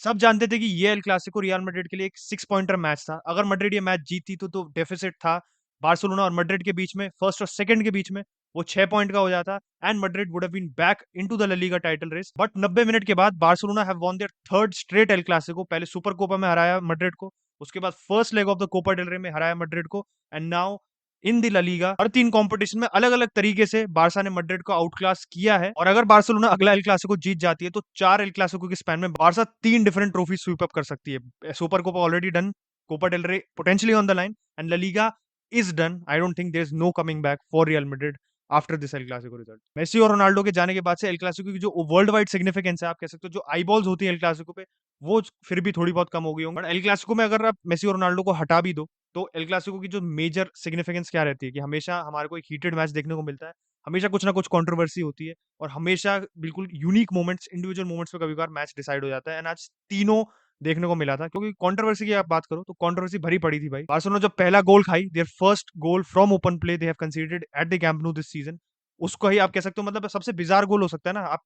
सब जानते थे कि ये एल क्लासिको रियल मैड्रिड के लिए एक 6 पॉइंटर मैच था। अगर मैड्रिड ये मैच जीतती तो डेफिसिट था बार्सिलोना और मैड्रिड के बीच में, फर्स्ट और सेकंड के बीच में, वो 6 पॉइंट का हो जाता and Madrid would have been back into the La Liga title race. But 90 minute के बाद Barcelona have won their third straight El Clasico. पहले सुपर कोपा में हराया मैड्रिड को, उसके बाद first leg of the Copa del Rey में हराया मैड्रिड को, and now in the La Liga हर 3 कंपटीशन में अलग अलग तरीके से बारसा ने मैड्रिड को आउट क्लास किया है। और अगर बार्सिलोना अगला एल क्लासिको जीत जाती है तो 4 एल क्लासिको के स्पैन में Barca 3 different trophy sweep up कर सकती है। Super Copa already done, Copa del Rey potentially on the line, and La Liga is done. I don't think there is no coming back for Real Madrid after this El Clasico result. Messi और Ronaldo के जाने के बाद से El Clasico की जो world wide significance है, आप कह सकते हो जो आईबॉल्स होती है एल क्लासिको पे, वो फिर भी थोड़ी बहुत कम हो गई होंगी। बट एल क्लासिको में अगर आप मेसी और रोनाल्डो को हटा भी दो तो एल क्लासिको की जो मेजर सिग्निफिकेंस क्या रहती है कि हमेशा हमारे को एक हीटेड मैच देखने को मिलता है, हमेशा कुछ ना कुछ कंट्रोवर्सी होती है, और हमेशा बिल्कुल यूनिक मोमेंट्स, इंडिविजुअल मोमेंट्स पे कभी कभार मैच डिसाइड हो जाता है। एंड आज तीनों देखने को मिला था, क्योंकि कंट्रोवर्सी की आप बात करो तो कंट्रोवर्सी भरी पड़ी थी भाई। बार्सिलोना जब पहला गोल खाई, their first goal from open play they have conceded at the Camp Nou this season, उसको ही आप कह सकते हो मतलब सबसे बिजार गोल हो सकता है ना। आप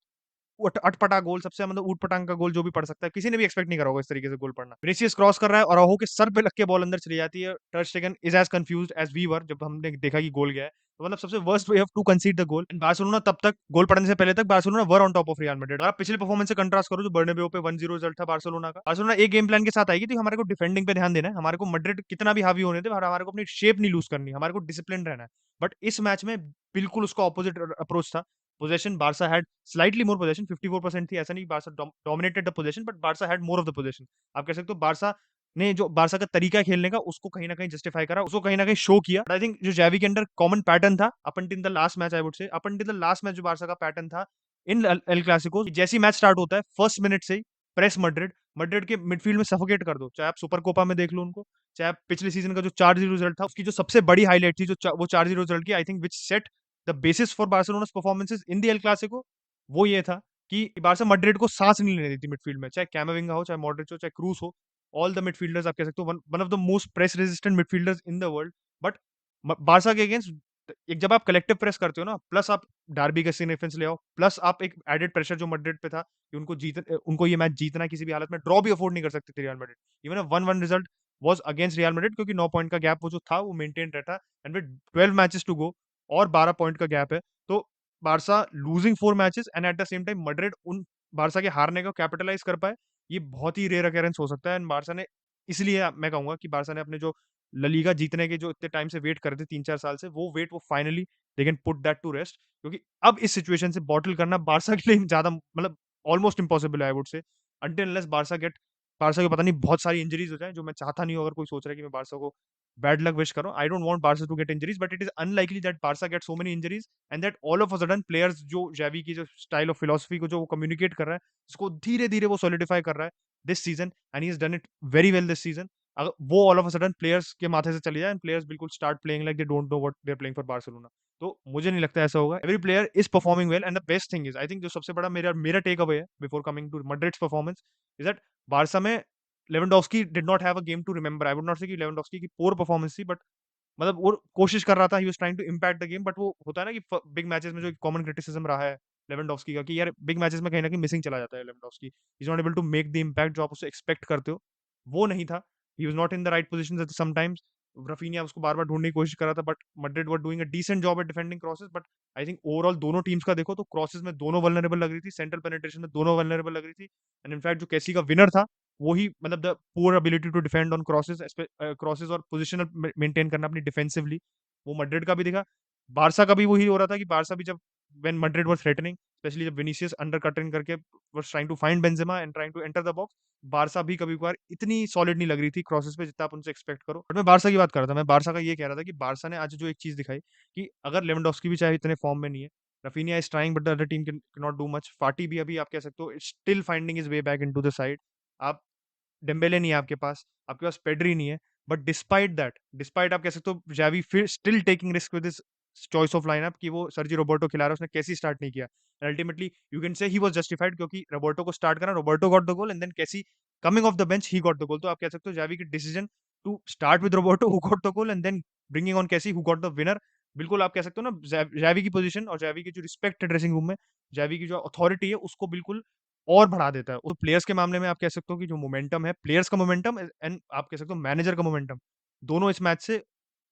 अटपटा गोल, सबसे मतलब ऊट-पटांग का गोल जो भी पड़ सकता है, किसी ने भी एक्सपेक्ट नहीं करा होगा इस तरीके से गोल पड़ना। विनीसियस क्रॉस कर रहा है और अराउहो के सर पे लग के बॉल अंदर चली जाती है। ter Stegen is as confused as we were, जब हमने देखा कि गोल गया है। तो मतलब सबसे worst way of to concede the goal. Barcelona तब तक गोल पड़ने से पहले तक Barcelona were on top of Real Madrid. अगर आप पिछले परफॉर्मेंस से कंट्रास्ट करो जो बर्नाब्यू पे 1-0 रिजल्ट था बार्सिलोना का, बार्सिलोना एक गेम प्लान के साथ आएगी, तो हमारे को डिफेंडिंग पे ध्यान देना है, हमारे को मैड्रिड कितना भी हावी होने दे, हमारे को अपनी शेप नहीं लूज करनी, हमारे को डिसिप्लिन रहना है। बट इस मैच में बिल्कुल उसका ऑपोजिट अप्रोच था। Possession Barça had slightly more possession, 54% थी, ऐसा नहीं Barça dominated the possession, but Barça had more of the possession. आप कह सकते हो बारसा ने जो बारसा का तरीका है खेलने का उसको कहीं ना कहीं जस्टिफाई करा, उसको कहीं ना कहीं शो किया। आई थिंक जो जावी के अंदर कॉमन पैटर्न था up till the last match, I would say up till the last match, जो बारसा का पैटर्न था इन एल क्लासिको, जैसी मैच स्टार्ट होता है फर्स्ट मिनट से ही प्रेस मैड्रिड, मैड्रिड के मिडफील्ड में सफोकेट कर दो। चाहे आप सुपर कोपा में देख लो उनको, चाहे आप पिछले सीजन का जो 4-0 रिजल्ट था उसकी जो सबसे बड़ी हाईलाइट थी, जो वो 4-0 रिजल्ट की, I think which set the basis for Barcelona's performances in the El Clasico, वो ये था कि बारसा मैड्रिड को सांस नहीं लेने देती मिडफील्ड में, चाहे कैमाविंगा हो, चाहे मॉड्रिच हो, चाहे क्रूस हो। ऑल द मिडफील्डर्स आप कह सकते हो one of the most press resistant midfielders in the world. But Barça के अगेंस्ट एक जब आप कलेक्टिव प्रेस करते हो ना, प्लस आप डार्बी का सिग्निफिकेंस ले आओ, प्लस आप एक एडेड प्रेशर जो मैड्रिड पे था कि उनको ये मैच जीतना किसी भी हालत में, ड्रॉ भी अफोर्ड नहीं कर सकते थे real Madrid. Even a 1-1 result was against real Madrid, क्योंकि 9 पॉइंट का गैप वो जो था वो मेंटेन रहता, and with 12 matches to go और 12 पॉइंट का गैप है। तो Barca losing 4 matches and at the same time Madrid उन बारसा के हारने को कैपिटलाइज कर पाए, ये बहुत ही रेयर अकेरेंस हो सकता है। एंड बारसा ने, इसलिए मैं कहूंगा कि बारसा ने अपने जो ला लीगा जीतने के जो इतने टाइम से वेट कर रहे थे 3-4 साल से, वो वेट वो finally they can put that to rest. क्योंकि अब इस सिचुएशन से बॉटल करना बारसा के लिए ज्यादा मतलब ऑलमोस्ट इम्पॉसिबल है, I would say, until unless Barça को पता नहीं बहुत सारी इंजरीज हो जाए, जो मैं चाहता नहीं हूं। अगर कोई सोच रहा है कि मैं बारसा को बैड लक विश करूं, I don't want Barca to get injuries, but it is unlikely that Barca get so many injuries and that all of a sudden players, जो जेवी की जो स्टाइल ऑफ फिलोसफी को जो वो communicate कर रहा है, उसको धीरे धीरे वो सॉलिडिफाई कर रहा है this season, and he has done it very well this season. अगर वो all of a sudden players के माथे से चली जाए, प्लेयर्स बिल्कुल start playing like they don't know what they are playing for Barcelona, तो मुझे नहीं लगता ऐसा होगा। Every player is performing well, and the best thing is, I think जो सबसे बड़ा मेरा मेरा टेक अवे है before coming to Madrid's performance, is that Barca में Lewandowski did not have a game to remember. I would not say कि Lewandowski की पोर performance थी, बट मतलब वो कोशिश कर रहा था, he was trying to impact the game, but वो होता है ना कि बिग मैचेस में जो कॉमन क्रिटिसिज्म रहा है लेवेंडोव्स्की का, कि यार बिग मैचेस में कहीं ना कहीं मिसिंग चला जाता है Lewandowski, he is not able to make the impact जो आप उससे एक्सपेक्ट करते हो, वो नहीं था। He was not in the right position sometimes. Raphinha उसको बार बार ढूंढने की कोशिश कर रहा था, but Madrid were doing a decent job at defending crosses. But I think overall दोनों टीम्स का देखो तो क्रॉसेस में दोनों वल्नरेबल लग रही थी, सेंट्रल पेनिट्रेशन में दोनों वल्नरेबल लग रही थी, एंड इनफैक्ट जो कैसी का विनर था वो ही मतलब the poor ability to defend on crosses और पोजिशनल मेंटेन करना अपनी डिफेंसिवली, वो मैड्रिड का भी दिखा। बारसा का भी वही हो रहा था कि बारसा भी जब when Madrid was threatening, specially जब विनीसियस अंडर कटिंग करके was trying to find Benzema and trying to enter the box, Barca भी कभी कभार इतनी सॉलिड नहीं लग रही थी क्रॉसेस पे जितना आप उनसे एक्सपेक्ट करो। बट मैं बारसा की बात कर रहा था, मैं बारसा का ये कह रहा था कि बारसा ने आज जो एक चीज दिखाई कि अगर लेवेंडोव्स्की भी चाहे इतने फॉर्म में नहीं है, Raphinha is trying but the other team can not do much, फाटी भी अभी आप कह सकते हो still finding his way back into the side, आप डेम्बेले नहीं है आपके पास पेड्री नहीं है, बट डिस्पाइट आप कह सकते हो जावी फिर still taking risk with this choice of lineup कि वो सर्जी रोबर्टो खिला रहा है, उसने कैसी स्टार्ट नहीं किया, ultimately you can say he was justified, क्योंकि रोबर्टो को स्टार्ट करा, Roberto got the goal, and then Kessie coming off the bench he got the goal. तो आप कह सकते हो जावी की decision to start with Roberto who got the goal and then bringing on Kessie who got the winner, बिल्कुल आप कह सकते हो ना जावी की पोजीशन और जावी की जो रिस्पेक्ट ड्रेसिंग रूम में, जावी की जो अथॉरिटी है उसको बिल्कुल और बढ़ा देता है। तो प्लेयर्स के मामले में आप कह सकते हो कि जो मोमेंटम है, प्लेयर्स का मोमेंटम एंड आप कह सकते हो मैनेजर का मोमेंटम, दोनों इस मैच से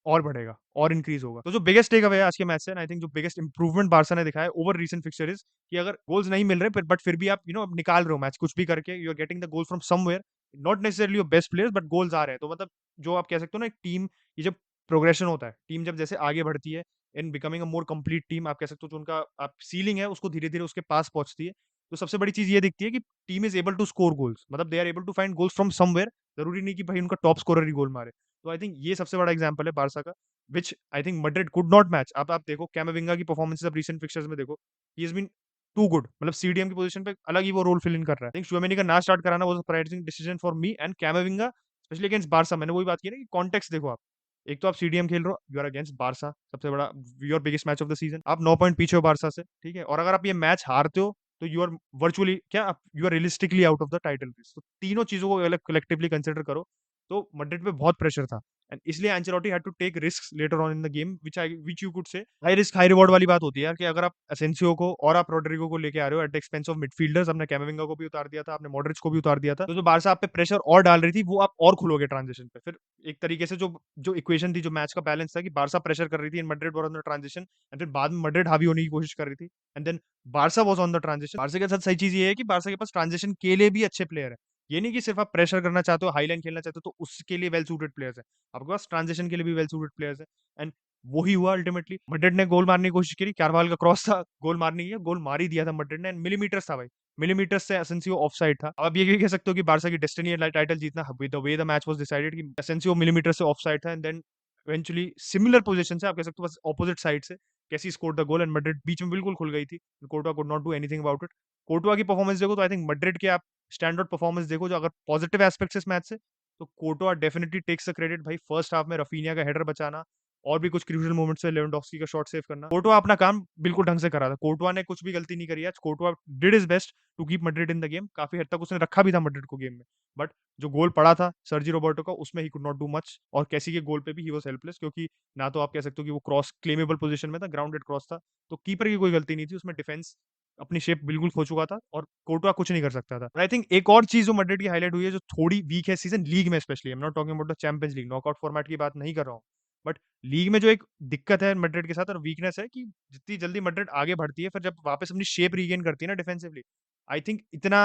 और बढ़ेगा और इंक्रीज़ होगा। तो जो बिगेस्ट टेक अवे है आज के मैच से, एंड आई थिंक जो बिगेस्ट इंप्रूवमेंट बार्सा ने दिखाया है ओवर रीसेंट फिक्चर इज़ कि अगर गोल्स नहीं मिल रहे बट फिर भी आप अब निकाल रहे हो मैच कुछ भी करके, you are getting the goal from somewhere, not necessarily your best players but goals आ रहे हैं। तो मतलब जो आप कह सकते हो ना, एक टीम, ये जब प्रोग्रेशन होता है, टीम जब जैसे आगे बढ़ती है in becoming a more complete team, आप कह सकते हो जो उनका आप सीलिंग है उसको धीरे-धीरे उसके पास पहुँचती है। तो सबसे बड़ी चीज़ ये दिखती है कि team is able to score goals, मतलब they are able to find goals from somewhere, ज़रूरी नहीं कि भाई उनका टॉप स्कोरर ही गोल मारे। तो आई थिंक ये सबसे बड़ा एग्जांपल है बार्सा का, which I think Madrid could not match. अब आप देखो कैमाविंगा की परफॉर्मेंसेस अब रीसेंट फिक्चर्स में देखो, he has been too good, मतलब सीडीएम की पोजीशन पे अलग ही वो रोल फिल इन कर रहा है। आई थिंक चुआमेनी का ना स्टार्ट कराना was a surprising decision for me and Camavinga, specially against Barca. मैंने वही बात की ना कि कॉन्टेक्स्ट देखो आप। एक तो आप सीडीएम खेल रहे हो, यू आर अगेंस्ट बार्सा, सबसे बड़ा, your biggest match of the season. आप 9 पॉइंट पीछे हो बार्सा से, ठीक है? और अगर आप ये मैच हारते हो तो यू आर वर्चुअली क्या आप you are realistically out of the title race. तो तीनों चीज़ों को अलग कलेक्टिवली कंसीडर करो, तो मैड्रिड पे बहुत प्रेशर था। एंड इसलिए Ancelotti had to take risks later on in the game, which you could say high risk high reward वाली बात होती है यार, कि अगर आप एसेंसियो को और आप रोड्रिगो को लेके आ रहे हो at the expense of midfielders, आपने कैमाविंगा को भी उतार दिया था, आपने मॉड्रिच को भी उतार दिया था, तो जो बार्सा आप पे प्रेशर और डाल रही थी वो आप और खुलोगे ट्रांजिशन पे। फिर एक तरीके से जो जो इक्वेशन थी, जो मैच का बैलेंस था, कि बार्सा प्रेशर कर रही थी and Madrid were on the transition, and फिर बाद में मैड्रिड हावी होने की कोशिश कर रही थी, and then Barca was on the transition. Barca के साथ सही चीज़ ये है कि बार्सा के पास ट्रांजिशन के लिए भी अच्छे प्लेयर हैं। ये नहीं कि सिर्फ आप प्रेशर करना चाहते हो, हाई लाइन खेलना चाहते हो, तो उसके लिए वेल सूटेड प्लेयर्स हैं। आपके पास ट्रांजिशन के लिए भी वेल सूटेड प्लेयर्स हैं, एंड वही हुआ अल्टीमेटली। मैड्रिड ने गोल मारने की कोशिश करी, कार्वाल का क्रॉस था, गोल मारने की है, गोल मार ही दिया था मैड्रिड ने, एंड मिलीमीटर्स था भाई। मिलीमीटर्स से एसेंसियो ऑफसाइड था। अब आप ये भी कह सकते हो कि बार्सा की डेस्टिनी है टाइटल जीतना, with the way the match was decided, कि एसेंसियो मिलीमीटर से ऑफसाइड था, and then eventually similar position से आप कह सकते हो, बस ऑपोजिट साइड से Kessie scored the goal, and Madrid बीच में बिल्कुल खुल गई थी। Courtois could not do anything about it. Courtois की परफॉर्मेंस देखो तो आई थिंक मैड्रिड के आप स्टैंडर्ड परफॉर्मेंस देखो, जो अगर पॉजिटिव एस्पेक्ट्स इस मैच से, तो Courtois definitely takes the credit भाई। फर्स्ट हाफ में रफीनिया का हेडर बचाना और भी कुछ क्रूशियल मोमेंट्स में लेवेंडोव्स्की का शॉट सेव करना, कोर्टवा अपना काम बिल्कुल ढंग से करा था। कोर्टवा ने कुछ भी गलती नहीं करी आज। Courtois did his best to keep Madrid in the game. काफी हद तक उसने रखा भी था मैड्रिड को गेम में, बट जो गोल पड़ा था सर्जी रोबर्टो का, उसमें he could not do much, और कैसी के गोल पे भी ही वाज हेल्पलेस, क्योंकि ना तो आप कह सकते हो कि वो क्रॉस क्लेमेबल पोजीशन में था, ग्राउंडेड क्रॉस था, तो कीपर की कोई गलती नहीं थी उसमें। डिफेंस अपनी शेप बिल्कुल खो चुका था और कोर्टवा कुछ नहीं कर सकता था। आई थिंक एक और चीज जो मैड्रिड की हाईलाइट हुई है, जो थोड़ी वीक है सीजन लीग में specially, I am not talking about the champions league, knockout format की बात नहीं कर रहा हूँ, बट लीग में जो एक दिक्कत है मैड्रिड के साथ और वीकनेस है, कि जितनी जल्दी मैड्रिड आगे बढ़ती है, फिर जब वापस अपनी शेप रीगेन करती है ना डिफेंसिवली, आई थिंक इतना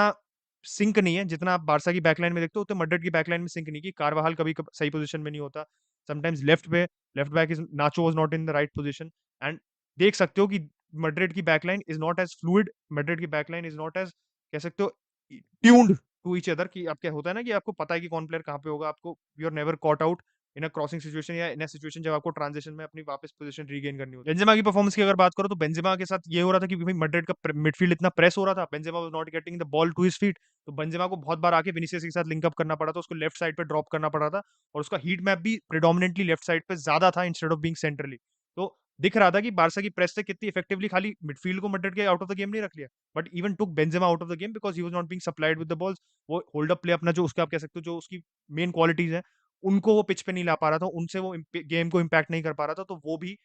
सिंक नहीं है जितना आप बार्सा की बैकलाइन में देखते हो, उतना मैड्रिड की बैकलाइन में सिंक नहीं, कि कारवाहल कभी सही पोजीशन में नहीं होता, sometimes left back is Nacho was not in the right position, and देख सकते हो कि मैड्रिड की backline is not as fluid, Madrid की बैकलाइन इज नॉट एज, कह सकते हो, ट्यून्ड टू ईच अदर, कि आप क्या होता है ना कि आपको पता है कि कौन प्लेयर कहाँ पे होगा, आपको you are never caught out in a crossing situation, या इन अ सिचुएशन जब आपको ट्रांजिशन में अपनी वापस पोजीशन रीगेन करनी होती है। बेंजेमा की परफॉर्मेंस की अगर बात करो, तो बेंजेमा के साथ ये हो रहा था कि भाई मैड्रिड का मिडफील्ड इतना प्रेस हो रहा था, Benzema was not getting the ball to his feet, तो बेंजेमा को बहुत बार आके विनीसियस के साथ लिंक अप करना पड़ा था, उसको लेफ्ट साइड पे ड्रॉप करना पड़ा था, और उसका हीट मैप भी प्रेडोमिनेंटली लेफ्ट साइड पे ज्यादा था इंस्टेड ऑफ बीइंग सेंट्रली। तो दिख रहा था कि बार्सा की प्रेस से कितनी इफेक्टिवली खाली मिडफील्ड को मैड्रिड के आउट ऑफ द गेम नहीं रख लिया, but even took Benzema out of the game because he was not being supplied with the balls. वो होल्ड अप प्ले अपना, जो उसका आप कह सकते हो जो उसकी मेन क्वालिटीज है, उनको वो पिच पे नहीं ला पा रहा था, उनसे वो गेम को इम्पैक्ट नहीं कर पा रहा था, तो वो भी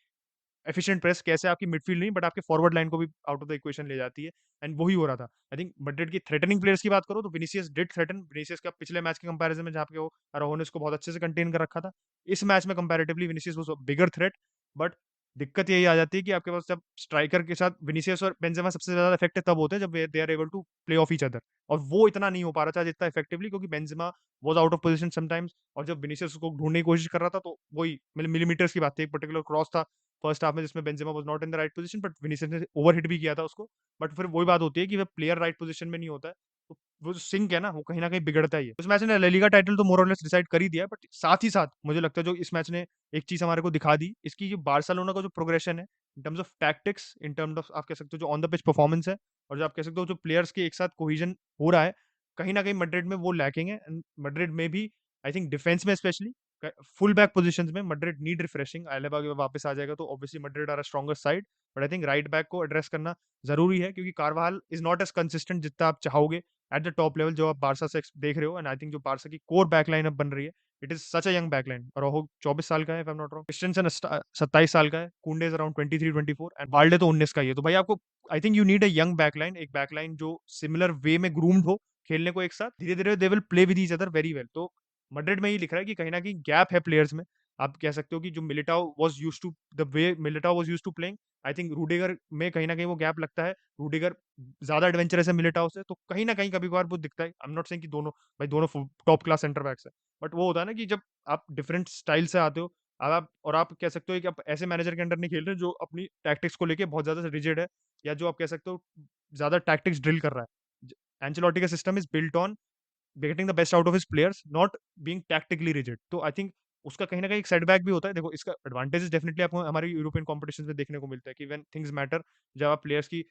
एफिशिएंट प्रेस कैसे आपकी मिडफील्ड नहीं बट आपके फॉरवर्ड लाइन को भी आउट ऑफ द इक्वेशन ले जाती है, एंड वही हो रहा था। आई थिंक मैड्रिड की थ्रेटनिंग प्लेयर्स की बात करो तो विनीसियस डिड थ्रेटन, विनीसियस का पिछले मैच के कंपैरिजन में जहाँ पे वो अराउहो ने उसको बहुत अच्छे से कंटेन कर रखा था, इस मैच में comparatively Vinicius was a bigger threat, but दिक्कत यही आ जाती है कि आपके पास जब स्ट्राइकर के साथ विनीसियस और बेंजेमा सबसे ज्यादा इफेक्टिव तब होते हैं जब they are able to play off each other, और वो इतना नहीं हो पा रहा था जितना इफेक्टिवली, क्योंकि Benzema was out of position sometimes, और जब विनीसियस उसको ढूंढने की कोशिश कर रहा था तो वही मिलीमीटर्स की बात थी, एक पर्टिकुलर क्रॉस था फर्स्ट हाफ में जिसमें Benzema was not in the right position, but Vinicius ने ओवरहिट भी किया था उसको, बट फिर वही बात होती है कि वह प्लेयर राइट पोजीशन में नहीं होता है, तो वो जो सिंक है ना वो कहीं ना कहीं बिगड़ता ही है। उस मैच ने ला लीगा टाइटल तो मोर और लेस डिसाइड कर ही दिया, बट साथ ही साथ मुझे लगता है जो इस मैच ने एक चीज हमारे को दिखा दी, इसकी जो बार्सिलोना का जो प्रोग्रेशन है in terms of tactics, in terms of आप कह सकते हो जो ऑन द पिच परफॉर्मेंस है, और जो आप कह सकते हो जो प्लेयर्स के एक साथ कोहिजन हो रहा है, कहीं ना कहीं मैड्रिड में वो लैकिंग है, एंड मैड्रिड में भी आई थिंक डिफेंस में स्पेशली फुल बैक पोजीशंस में मैड्रिड नीड रिफ्रेशिंग। अलेबा वापस आ जाएगा तो obviously Madrid are a stronger side, but I think right back को एड्रेस करना जरूरी है, क्योंकि Carvajal is not as consistent जितना आप चाहोगे, एट द टॉप लेवल जो आप बारसा से देख रहे हो, एंड आई थिंक जो बारसा की कोर बैकलाइन अब बन रही है, it is such a young backline. Araujo 24 साल का है, if I am not wrong. Christensen 27 साल का है। कुंडे इज अराउंड 23-24, एंड बाल्डे तो 19 का ही है। तो भाई आपको, I think you need a young backline, एक बैकलाइन जो सिमिलर वे में ग्रूम्ड हो खेलने को एक साथ। धीरे धीरे they will play with each other very well. तो मैड्रिड में ये लिख रहा है कि कहीं ना कहीं गैप है प्लेयर्स में। आप कह सकते हो कि जो Militao was used to, the way Militao was used to playing, I think Rudiger में कहीं ना कहीं वो गैप लगता है। रूडिगर ज्यादा एडवेंचरस है मिलिटाओ से, तो कहीं ना कहीं कभी कभार वो दिखता है। आई एम नॉट सेइंग कि दोनों, भाई दोनों टॉप क्लास सेंटर बैक्स है, बट वो होता है ना कि जब आप डिफरेंट स्टाइल से आते हो, अब आप, और आप कह सकते हो कि आप ऐसे मैनेजर के अंडर नहीं खेल रहे जो अपनी टैक्टिक्स को लेके बहुत ज्यादा रिजिड है, या जो आप कह सकते हो ज्यादा टैक्टिक्स ड्रिल कर रहा है। एंचेलोटी का system is built on getting the best out of his players, not being tactically rigid. तो आई थिंक उसका कहीं ना कहीं एक सेटबैक भी होता है। देखो, इसका एडवांटेजेस डेफिनेटली आपको हमारे यूरोपियन कॉम्पिटिशन में देखने को मिलता है कि व्हेन थिंग्स मैटर, जब आप प्लेयर्स की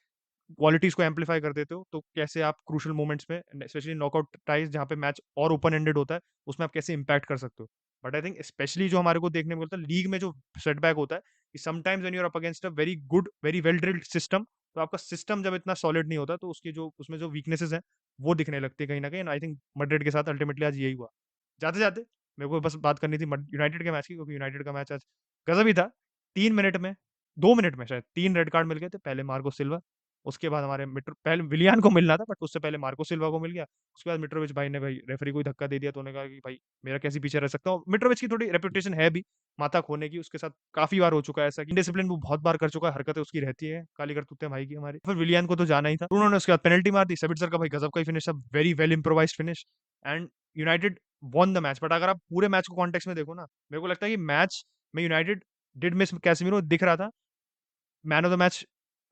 क्वालिटीज को एम्पलीफाई कर देते हो, तो कैसे आप क्रूशियल मोमेंट्स में, स्पेशली नॉकआउट टाइज जहाँ पे मैच और ओपन एंडेड होता है, उसमें आप कैसे इंपैक्ट कर सकते हो। बट आई थिंक स्पेशली जो हमारे को देखने को मिलता है लीग में, जो सेटबैक होता है कि sometimes when you are up against a very good, very well drilled system, तो आपका सिस्टम जब इतना सॉलिड नहीं होता, तो उसकी जो उसमें जो वीकनेसेस हैं वो दिखने लगती है कहीं ना कहीं। आई थिंक मैड्रिड के साथ अल्टीमेटली आज यही हुआ। जाते जाते मेरे को बस बात करनी थी यूनाइटेड के मैच की, क्योंकि यूनाइटेड का मैच आज गजब ही था। 3 मिनट में, 2 मिनट में शायद 3 रेड कार्ड मिल गए थे। पहले मार्को सिल्वा, उसके बाद हमारे पहले विलियन को मिलना था, बट उससे पहले मार्को सिल्वा को मिल गया। उसके बाद मिट्रोविच भाई ने, भाई रेफरी को ही धक्का दे दिया, तो उन्होंने कहा कि भाई मेरा कैसे पीछे रह सकता हूँ। मिट्रोविच की थोड़ी रेपुटेशन है भी माथा खोने की, उसके साथ काफी बार हो चुका है ऐसा, डिसिप्लिन वो बहुत बार कर चुका है, हरकतें उसकी रहती है काली करतूतें भाई की हमारी। फिर विलियन को तो जाना ही था, उन्होंने उसके बाद पेनल्टी मार दी। सेबिट्जर का भाई गजब का ही फिनिश था, very well improvised finish, and United won the match. But अगर आप पूरे मैच को कॉन्टेक्स्ट में देखो ना, मेरे को लगता है कि मैच में यूनाइटेड डिड मिस कैसेमीरो, दिख रहा था। Man of the match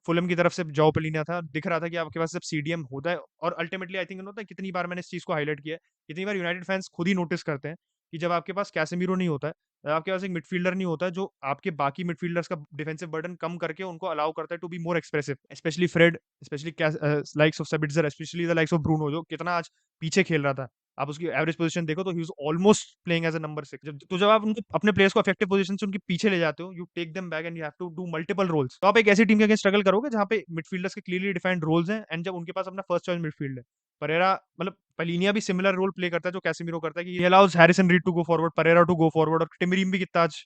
Fulham की तरफ से जॉ पेलिना था, दिख रहा था कि आपके पास जब सीडीएम होता है, और अल्टीमेटली आई थिंक होता है, कितनी बार मैंने इस चीज को हाईलाइट किया है, कितनी बार यूनाइटेड फैंस खुद ही नोटिस करते हैं कि जब आपके पास कैसेमीरो नहीं होता है, आपके पास एक मिडफील्डर नहीं होता है जो आपके बाकी मिडफील्डर्स का डिफेंसिव बर्डन कम करके उनको अलाउ करता है to be more expressive, specially Fred, specially likes of Sabitzer, specially the likes of Bruno, जो कितना आज पीछे खेल रहा था। आप उसकी एवरेज पोजीशन देखो तो he was almost playing as a number 6। जब आप उनको अपने प्लेयर्स को इफेक्टिव पोजीशन से उनके पीछे ले जाते हो, you take them back and you have to do multiple roles. तो आप एक ऐसी टीम के अगेंस्ट स्ट्रगल करोगे जहां पे मिडफील्डर्स के क्लियरली डिफाइंड रोल्स हैं, एंड जब उनके पास अपना फर्स्ट चॉइस मिडफील्ड है। परेरा, मतलब पलिनिया भी सिमिलर रोल प्ले करता है जो कैसेमीरो करता है, कि he allows Harrison Reed to go forward, Pereira to go forward, और टिमरीम भी कितना आज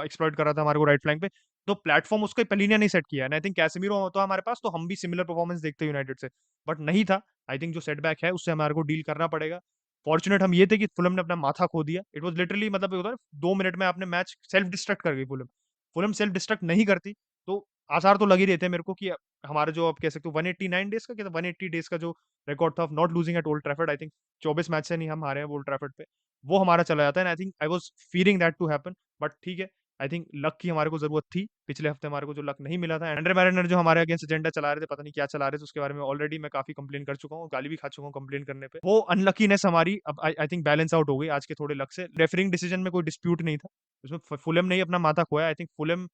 एक्सप्लॉइट कर रहा था हमारे को राइट फ्लैंक पे। तो प्लेटफॉर्म उसका पलिनिया नहीं सेट किया, एंड आई थिंक कैसेमीरो होता हमारे पास तो हम भी सिमिलर परफॉर्मेंस देखते हैं यूनाइटेड से, बट नहीं था। आई थिंक जो सेटबैक है उससे हमारे को डील करना पड़ेगा। फॉर्चुनेट हम ये थे कि फुलम ने अपना माथा खो दिया। इट वाज लिटरली, मतलब होता है 2 मिनट में आपने मैच सेल्फ डिस्ट्रक्ट कर गई फुलम। फुलम सेल्फ डिस्ट्रक्ट नहीं करती तो आसार तो लग ही रहे थे मेरे को कि हमारे जो, आप कह सकते हो 189 डेज का, क्या 180 डेज का जो रिकॉर्ड था of not losing at Old Trafford, I think 24 match से नहीं हम हारे हैं ओल्ड ट्रैफर्ड पे, वो हमारा चला जाता है। I think I was feeling that to happen, but ठीक है। आई थिंक लक की हमारे को जरूरत थी, पिछले हफ्ते हमारे को जो लक नहीं मिला था। एंड्रे मैरिनर जो हमारे अगेंस्ट एजेंडा चला रहे थे, पता नहीं क्या चला रहे थे, उसके बारे में ऑलरेडी मैं काफी कंप्लेन कर चुका हूँ, गाली भी खा चुका हूँ कंप्लेन करने पे। वो अनलकीनेस हमारी अब आई थिंक बैलेंस आउट हो गई आज के थोड़े लक से। रेफरिंग डिसीजन में कोई डिस्प्यूट नहीं था, उसमें फुलम ने ही अपना माथा खोया। आई थिंक फुलम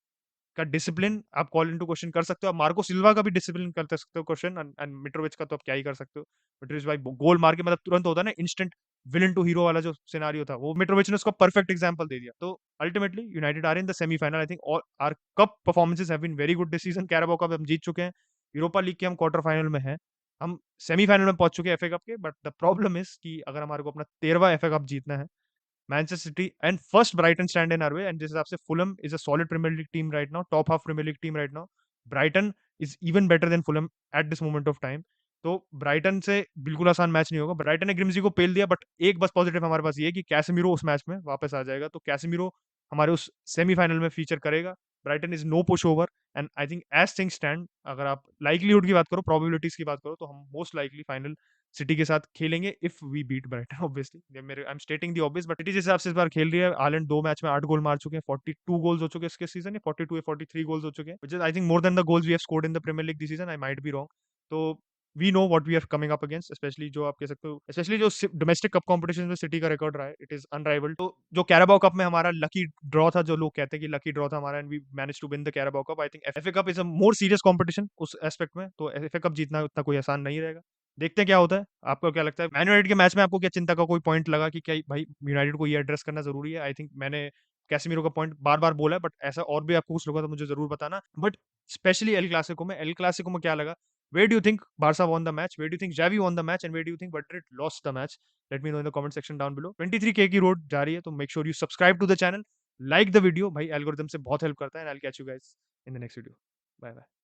का डिसिप्लिन आप कॉल इनटू क्वेश्चन कर सकते हो, आप मार्को सिल्वा का भी डिसिप्लिन कर सकते हो क्वेश्चन, एंड मिट्रोविच का तो आप क्या ही कर सकते हो। मिट्रोविच भाई गोल मार के, मतलब तुरंत होता है ना इंस्टेंट विलन टू हीरो वाला जो सिनारियो था, वो मिट्रोविच ने उसका परफेक्ट एग्जांपल दे दिया। तो ultimately United are in the semifinal. I think all our cup performances have been very good this season. Carabao cup हम जीत चुके हैं, यूरोपा लीग के हम क्वार्टर फाइनल में हैं, हम सेमीफाइनल में पहुंच चुके हैं एफए कप के। बट द प्रॉब्लम इज कि अगर हमारे को अपना 13वां एफए कप जीतना है, Manchester City and first Brighton stand in our way, and जिस हिसाब से Fulham is a solid Premier League team right now, top half Premier League team right now, Brighton is even better than Fulham at this moment of time. तो Brighton से बिल्कुल आसान match नहीं होगा। Brighton ने ग्रिम्जी को पेल दिया, बट एक बस पॉजिटिव हमारे पास ये है कि कैसेमीरो उस मैच में वापस आ जाएगा, तो कैसेमीरो हमारे उस सेमीफाइनल में फीचर करेगा। Brighton is no push over, and I think as thing stand, अगर आप लाइकलीहुड की बात करो, प्रोबेबिलिटीज की बात करो, तो हम मोस्ट लाइकली फाइनल सिटी के साथ खेलेंगे if we beat Brighton. Obviously मेरे, I am stating the obvious, but City जिस हिसाब से इस बार खेल रही है, हालैंड 2 मैच में 8 गोल मार चुके हैं, 42 गोल्स हो चुके हैं इसके सीजन, या 42 या 43 गोल्स हो चुके हैं, which is I think more than the goals we have scored in the Premier League this season. I might be wrong. तो we know what we are coming up against, specially जो आप कह सकते हो, specially जो domestic cup competition में City का record रहा है, इट इज अनराइवल्ड। तो जो कैराबाओ कप में हमारा लकी ड्रॉ था, जो लोग कहते हैं कि लकी ड्रॉ था हमारा, and we manage to win the Carabao cup, I think FA cup is a more serious competition उस एस्पेक्ट में। तो एफए कप जीतना उतना कोई आसान नहीं रहेगा। देखते हैं क्या होता है। आपको क्या लगता है मैन यूनाइटेड के मैच में आपको क्या चिंता का कोई पॉइंट लगा कि क्या भाई यूनाइटेड को ये एड्रेस करना जरूरी है? आई थिंक मैंने कैसेमीरो का पॉइंट बार बार बोला है, बट ऐसा और भी आपको कुछ लगा तो मुझे जरूर बताना। बट स्पेशली एल क्लासिको में क्या लगा Where do you think Barca won the match? Where do you think Xavi won the match? And where do you think Madrid lost the match? Let me know in the comment section down below. 23K की road जा रही है, तो make sure you subscribe to the channel, like the video, भाई algorithm से बहुत help करता है, and I'll catch you guys in the next video. Bye bye.